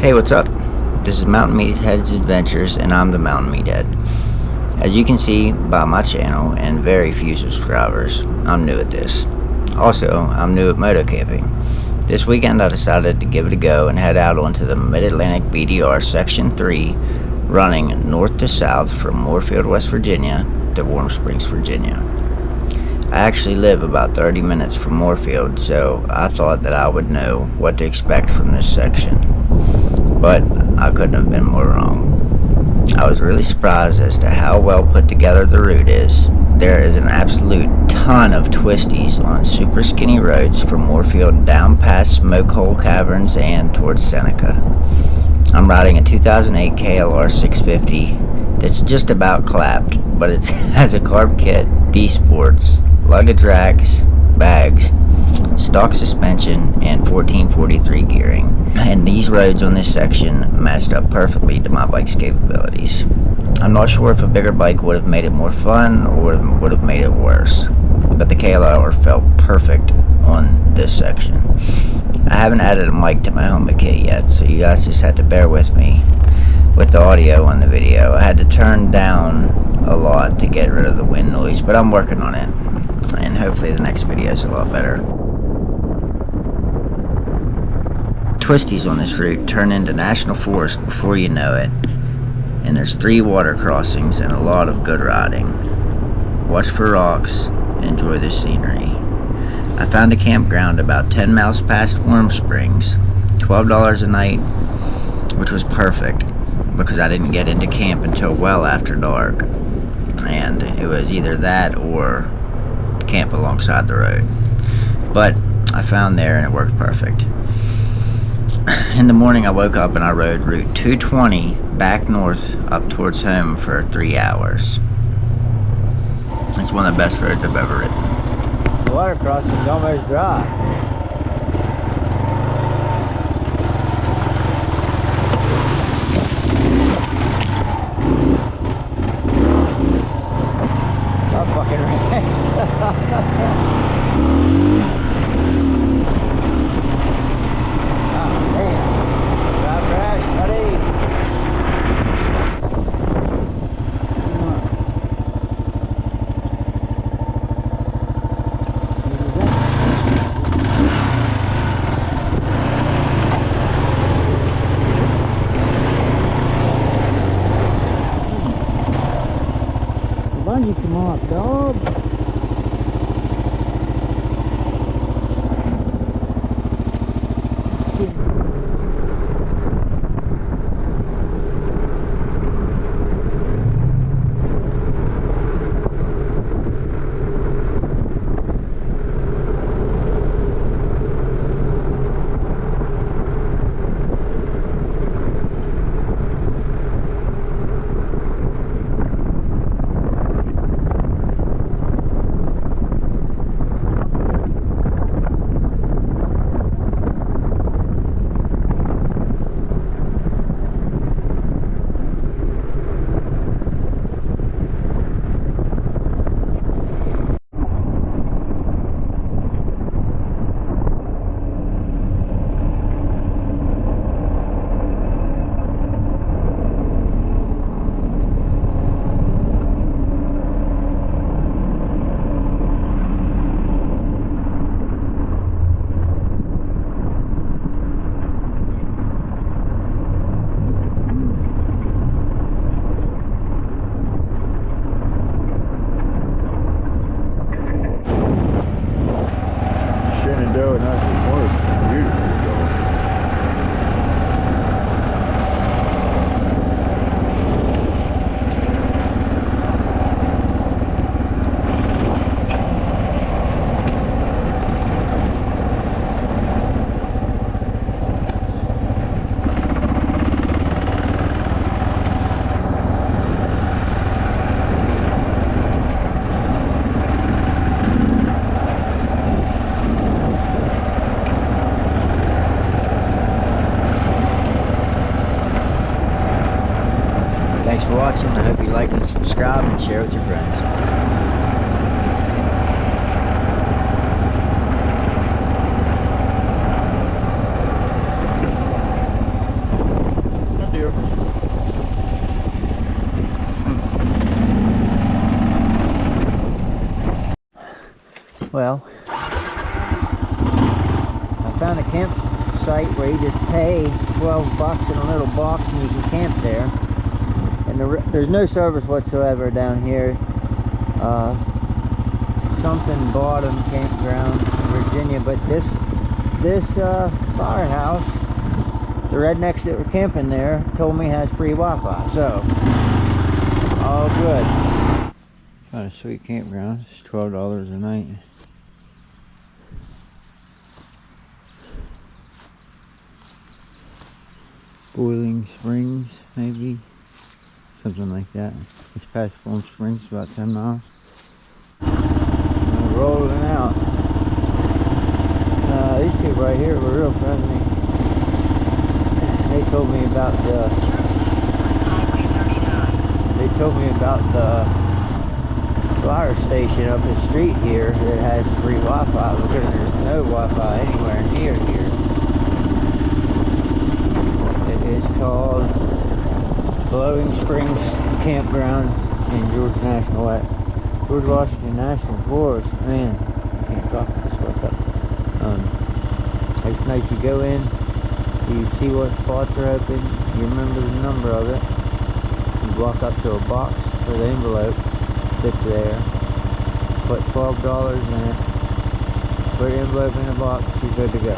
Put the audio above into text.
Hey, what's up? This is Mountain Meathead's Adventures, and I'm the Mountain Meathead. As you can see by my channel and very few subscribers, I'm new at this. Also, I'm new at motocamping. This weekend I decided to give it a go and head out onto the Mid-Atlantic BDR Section 3, running north to south from Moorfield, West Virginia to Warm Springs, Virginia. I actually live about 30 minutes from Moorfield, so I thought that I would know what to expect from this section. But I couldn't have been more wrong. I was really surprised as to how well put together the route is. There is an absolute ton of twisties on super skinny roads from Moorfield down past Smoke Hole Caverns and towards Seneca. I'm riding a 2008 KLR650 that's just about clapped, but it has a carb kit, D-Sports, luggage racks, bags, stock suspension, and 1443 gearing. And these roads on this section matched up perfectly to my bike's capabilities. I'm not sure if a bigger bike would have made it more fun or would have made it worse, but the KLR felt perfect on this section. I haven't added a mic to my helmet kit yet, so you guys just had to bear with me with the audio on the video. I had to turn down a lot to get rid of the wind noise, but I'm working on it, and hopefully the next video is a lot better. Twisties on this route turn into national forest before you know it, and there's 3 water crossings and a lot of good riding. Watch for rocks and enjoy the scenery. I found a campground about 10 miles past Warm Springs, $12 a night, which was perfect because I didn't get into camp until well after dark, and it was either that or camp alongside the road. But I found there and it worked perfect. In the morning I woke up and I rode Route 220 back north up towards home for 3 hours. It's one of the best roads I've ever ridden. The water crossing's almost dry. You come off, dog. Thanks for watching. I hope you like and subscribe and share with your friends. Well, I found a campsite where you just pay $12 in a little box and you can camp there. And there's no service whatsoever down here. Something Bottom Campground in Virginia, but this firehouse, the rednecks that were camping there told me has free Wi-Fi, so all good. Kind of sweet campground. It's $12 a night. Boiling Springs, maybe something like that. It's past Boiling Springs, about 10 miles. I'm rolling out. These people right here were real friendly. They told me about the fire station up the street here that has free Wi-Fi, because there's no Wi-Fi anywhere near here. It is called Boiling Springs Campground in George Washington National Forest. Man, I can't talk this fuck up. It's nice. You go in, you see what spots are open, you remember the number of it, you walk up to a box with an envelope, sits there, put $12 in it, put the envelope in the box, you're good to go.